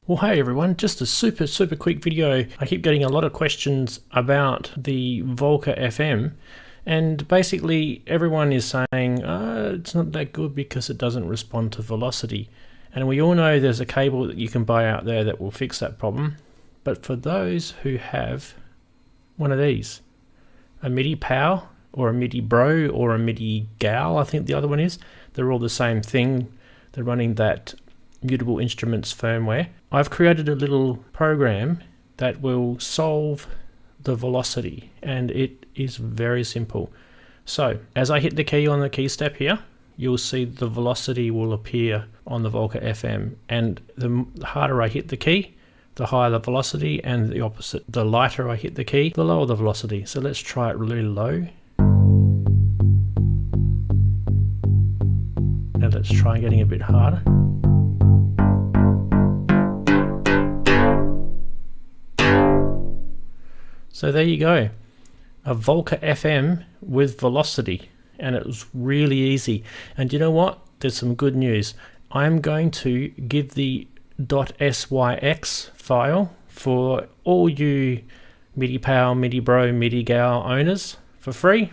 Well, hey everyone, just a super quick video. I keep getting a lot of questions about the Volca FM, and basically everyone is saying it's not that good because it doesn't respond to velocity. And we all know there's a cable that you can buy out there that will fix that problem. But for those who have one of these, a MIDIPal or a MIDIBro or a MIDIGal, I think the other one is, they're all the same thing. They're running that Mutable Instruments firmware. I've created a little program that will solve the velocity, and it is very simple. So as I hit the key on the key step here, you'll see the velocity will appear on the Volca FM, and the harder I hit the key, the higher the velocity, and the opposite. The lighter I hit the key, the lower the velocity. So let's try it really low. Now let's try getting a bit harder. So there you go, a Volca FM with velocity, and it was really easy. And you know what? There's some good news. I'm going to give the .syx file for all you MIDIPal, MIDIBro, MIDIGal owners for free,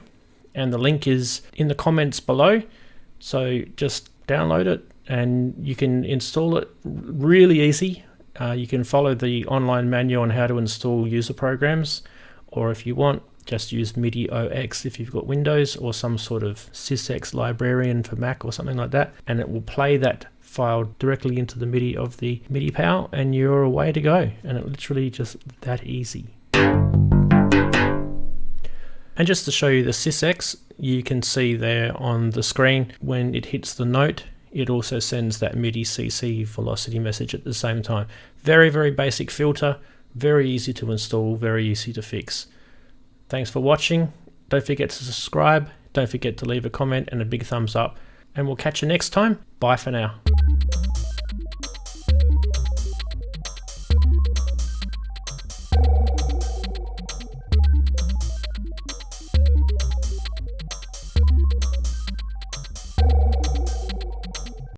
and the link is in the comments below. So just download it and you can install it really easy. You can follow the online manual on how to install user programs, or if you want, just use MIDIOX if you've got Windows, or some sort of SysX librarian for Mac or something like that, and it will play that file directly into the MIDI of the MIDIPal, and you're away to go. And it literally just that easy. And just to show you the SysX, you can see there on the screen when it hits the note, it also sends that MIDI CC velocity message at the same time. Very basic filter, very easy to install, very easy to fix. Thanks for watching. Don't forget to subscribe, don't forget to leave a comment and a big thumbs up, and we'll catch you next time. Bye for now.